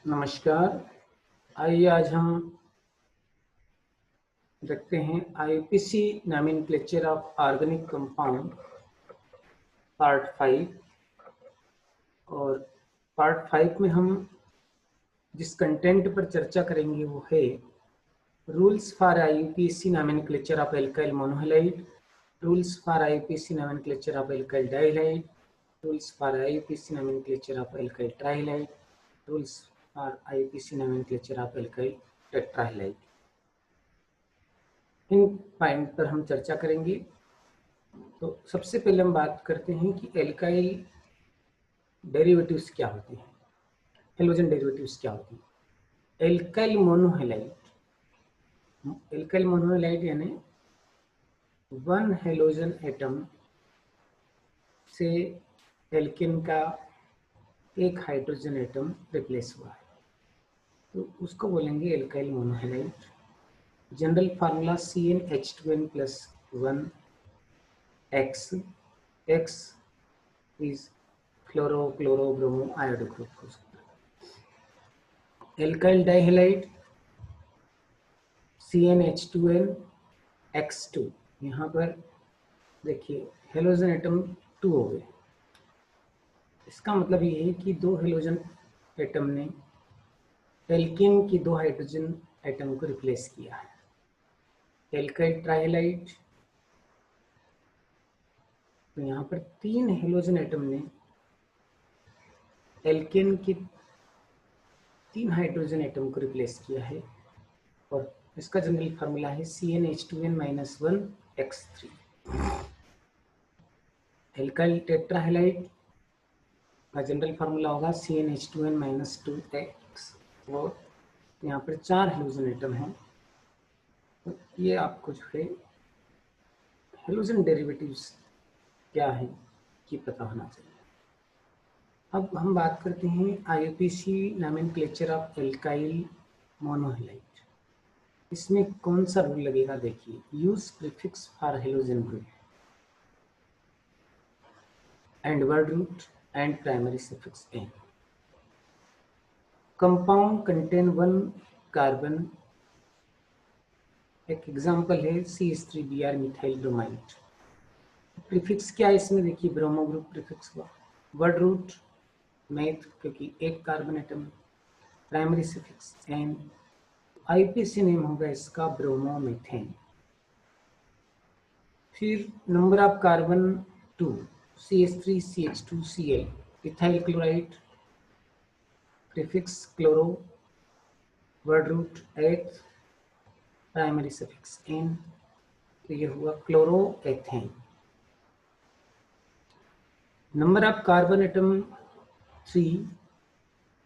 नमस्कार। आइए आज हम देखते हैं IPC nomenclature of organic compound part 5। और पार्ट 5 में हम जिस कंटेंट पर चर्चा करेंगे वो है rules for IPC nomenclature of alkyl monohalide, rules for IPC nomenclature of alkyl dihalide, rules for IPC nomenclature of alkyl trihalide, rules for IPC nomenclature of alkyl tetrahalide. इन पॉइंट पर हम चर्चा करेंगे। तो सबसे पहले हम बात करते हैं कि एल्काइल डेरिवेटिव्स क्या होती हैं, हेलोजन डेरिवेटिव्स क्या होती हैं। एल्काइल मोनोहैलाइड यानी वन हेलोजन एटम से एल्केन का एक हाइड्रोजन एटम रिप्लेस हुआ है तो उसको बोलेंगे alkyl monohalide. General formula CnH2n plus 1 X is chloro chloro bromo iodo group हो सकता है। एल्काइल डाइहैलाइड CnH2n X2, यहाँ पर देखिए हेलोजन एटम 2 हो गए। इसका मतलब ये है कि दो हेलोजन एटम ने एल्केन की दो हाइड्रोजन एटम को रिप्लेस किया है। एल्काइल ट्राइहैलाइड, तो यहाँ पर 3 हेलोजन एटम ने एल्केन की 3 हाइड्रोजन एटम को रिप्लेस किया है और इसका जनरल फार्मूला है CnH2n - 1 X3। एल्काइल टेट्राहैलाइड का जनरल फार्मूला होगा CnH2n - 2 X। और यहाँ पर 4 हेलोजन एटम हैं, तो ये आपको जो है हेलोजन डेरिवेटिव्स क्या है ये पता होना चाहिए। अब हम बात करते हैं IPC nomenclature of alkyl monohalide. इसमें कौन सा रूल लगेगा, देखिए use prefix for halogen group and word root and primary suffix n। Compound contain 1 carbon, एक एग्जांपल है CH3Br मिथाइल ब्रोमाइड। प्रीफिक्स क्या है इसमें, देखिए ब्रोमो ग्रुप प्रीफिक्स हुआ। वर्ड रूट मैथ क्योंकि एक carbon atom. Primary suffix n। IPC name होगा इसका ब्रोमोमीथेन। फिर number of carbon 2 CH3CH2Cl ethyl chloride, prefix chloro, word root eth, primary suffix n। तो ये हुआ chloroethane. Number of carbon atom 3,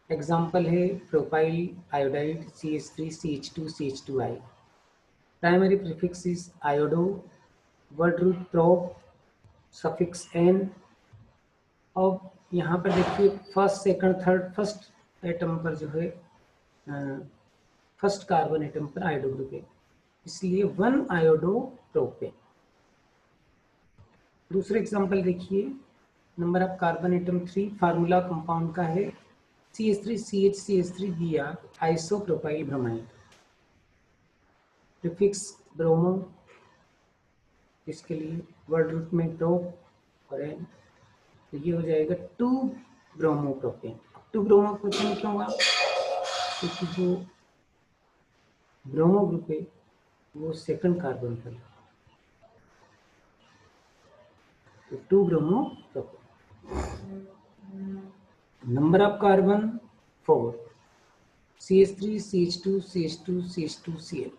example है propyl iodide CH3CH2CH2I। Primary prefix is iodo, word root prop, suffix n। और यहाँ पर देखिए first second third, first atom पर जो है फर्स्ट कार्बन एटम पर आयोडो ग्रुप है, इसलिए 1 आयोडो प्रोपेन। दूसरे एग्जांपल देखिए, number of carbon atom 3, formula compound का है CH3CH3Br isopropyl bromide. Prefix bromo, इसके लिए वर्ड रूट में प्रोप और n, तो ये हो जाएगा 2 ब्रोमोप्रोपेन। 2 ब्रोमोप्रोपेन क्यों हुआ, क्योंकि जो ब्रोमो ग्रुप है वो सेकंड कार्बन पर, तो 2 bromopropane. Number of carbon 4 CH3CH2CH2CH2Cl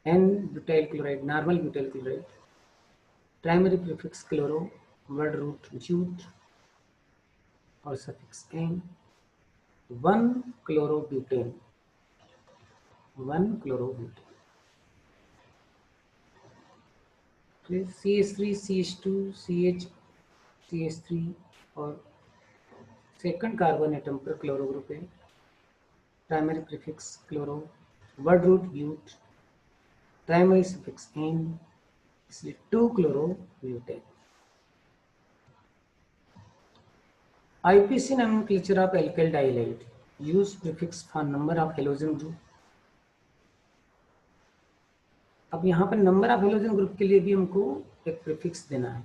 n butyl chloride, normal butyl chloride. Primary prefix chloro, word root but और सफिक्स n। 1 chlorobutane, 1 chlorobutane. फिर CH3CH2CH3 और सेकंड कार्बन एटम पर क्लोरो ग्रुप है। Primary prefix chloro, word root but, primary suffix n, इसलिए 2 chlorobutane. IUPAC nomenclature of alkyl dihalide use prefix for number of halogen group. अब यहाँ पर number of halogen group के लिए भी हमको एक प्रीफिक्स देना है,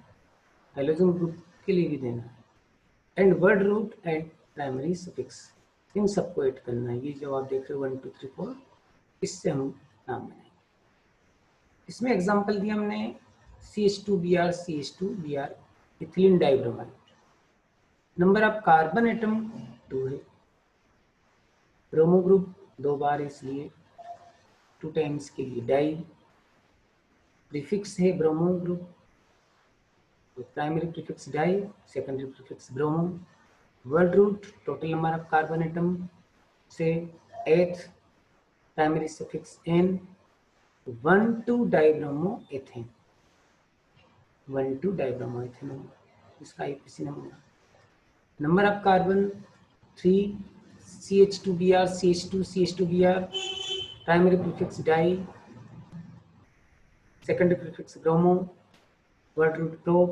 हेलोजन ग्रुप के लिए भी देना है, and word root and primary suffix, इन सबको ऐड करना है। ये जो आप देख रहे हो 1 2 3 4, इससे हम नाम बनाएंगे। इसमें एग्जांपल दिया हमने CH2Br CH2Br ethylene dibromide. Number of carbon atom 2 है, ब्रोमो ग्रुप 2 बार इसलिए 2 टाइम्स के लिए डाई, प्रीफिक्स है ब्रोमो ग्रुप, तो primary prefix di, secondary prefix bromo, word root total number of carbon atom से 8, primary suffix n, 1,2 dibromo ethane, 1,2 dibromo ethane, इसका IUPAC number. Number of carbon 3, CH2Br CH2Br, primary prefix di, secondary prefix bromo, word root pro,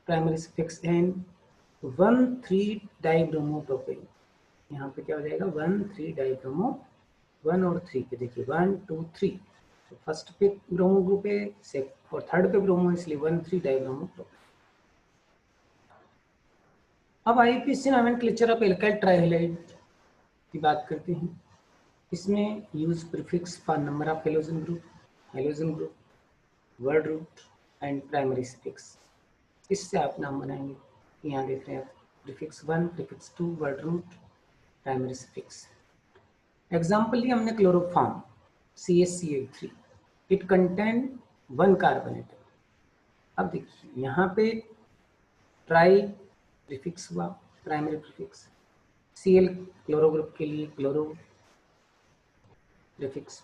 primary suffix n, 1,3 dibromo propane. यहाँ पे क्या हो जाएगा 1,3 dibromo, 1 और 3 पे देखिए 1 2 3, तो फर्स्ट पे ब्रोमो ग्रुप है और थर्ड पे ब्रोमो, इसलिए 1,3 डाइब्रोमो प्रोपेन। अब IUPAC nomenclature of alkyl trihalide की बात करते हैं। इसमें use prefix for number of halogen group, word root and primary suffix, इससे आप नाम बनाएंगे। यहाँ देख रहे हैं prefix 1, prefix 2, word root, primary suffix. Example लिया हमने chloroform CH3, it contain 1 carbon atom. अब देखिए यहाँ पे ट्राई प्रीफिक्स हुआ, primary prefix, Cl chloro group के लिए chloro prefix,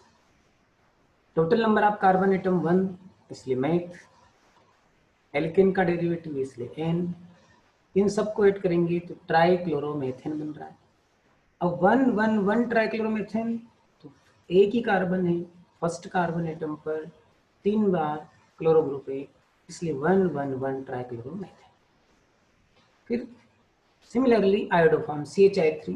total number of carbon atom 1 इसलिए मैथ, एल्केन का डेरिवेटिव इसलिए n, इन सबको ऐड करेंगे तो ट्राई क्लोरोमेथेन बन रहा है। अब 1 1 1 ट्राई क्लोरोमेथेन, तो एक ही कार्बन है, फर्स्ट कार्बन एटम पर 3 बार क्लोरो ग्रुप है, इसलिए 1 1 1 ट्राई क्लोरोमेथेन। फिर सिमिलरली आयोडोफॉर्म CHI3,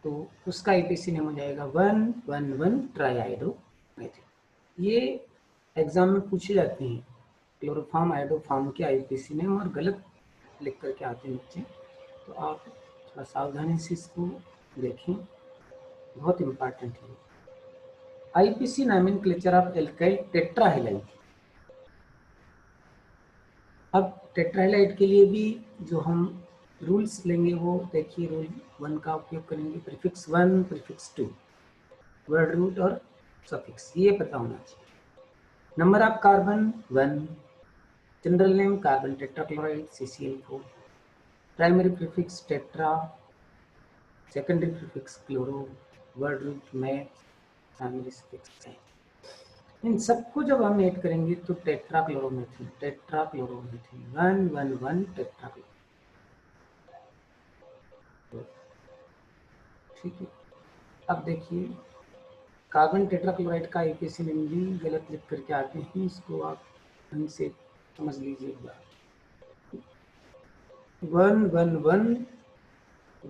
तो उसका IUPAC नेम हो जाएगा 1 1 1 ट्राई आयोडोमेथेन। ये एग्जाम में पूछे जाते हैं क्लोरोफॉर्म आयोडोफॉर्म के IUPAC नेम, और गलत लिख करके आते हैं नीचे, तो आप थोड़ा सावधानी से इसको देखें, बहुत इम्पॉर्टेंट है। IUPAC nomenclature of alkyl tetrahalide. अब टेट्राहैलाइड के लिए भी जो हम रूल्स लेंगे वो देखिए, रूल 1 का उपयोग करेंगे, प्रीफिक्स 1, प्रीफिक्स 2, वर्ड रूट और सफिक्स, ये पता होना चाहिए। Number of carbon 1, general name carbon tetrachloride CCl4, primary prefix tetra, secondary prefix chloro, word root meth, primary suffix है। इन सबको जब हम ऐड करेंगे तो टेट्राक्लोरोमेथेन 1 1 1 टेट्राक्लोरो, ठीक है। अब देखिए कार्बन टेट्राक्लोराइड का IUPAC नेम भी गलत लिख करके आते हैं, इसको आप ढंग से समझ लीजिए एक बार। 1 1 1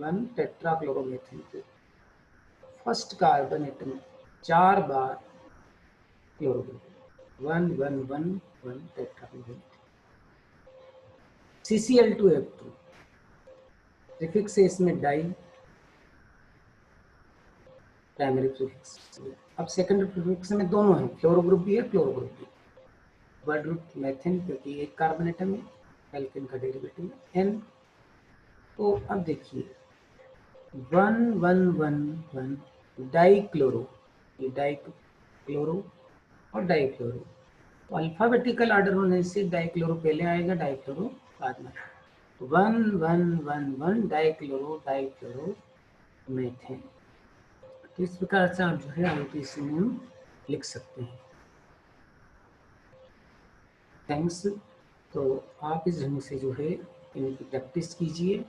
1 टेट्राक्लोरोमेथेन, फर्स्ट कार्बन एटम 4 बार क्लोरो ग्रुप, 1 1 1 1 टेट्राक्लोरोमेथेन। CCl2F2, प्रीफिक्स है इसमें डाई, प्राइमरी प्रीफिक्स। अब सेकेंडरी प्रीफिक्स में दोनों हैं, फ्लोरो ग्रुप भी है, क्लोरो ग्रुप भी, वर्ड रूट मेथेन, क्योंकि एक कार्बन एटम है, एल्केन का डेरिवेटिव है n। तो अब देखिए 1 1 1 1 डाई क्लोरो, ये डाई क्लोरो और डाई क्लोरो, तो अल्फाबेटिकल ऑर्डर होने से डाई क्लोरो पहले आएगा, डाई क्लोरो बाद में। तो 1 1 1 1 डाई क्लोरो मेथेन। तो इस प्रकार से आप जो है IUPAC नेम लिख सकते हैं। थैंक्स। तो आप इस ढंग से जो है इनकी प्रैक्टिस कीजिए।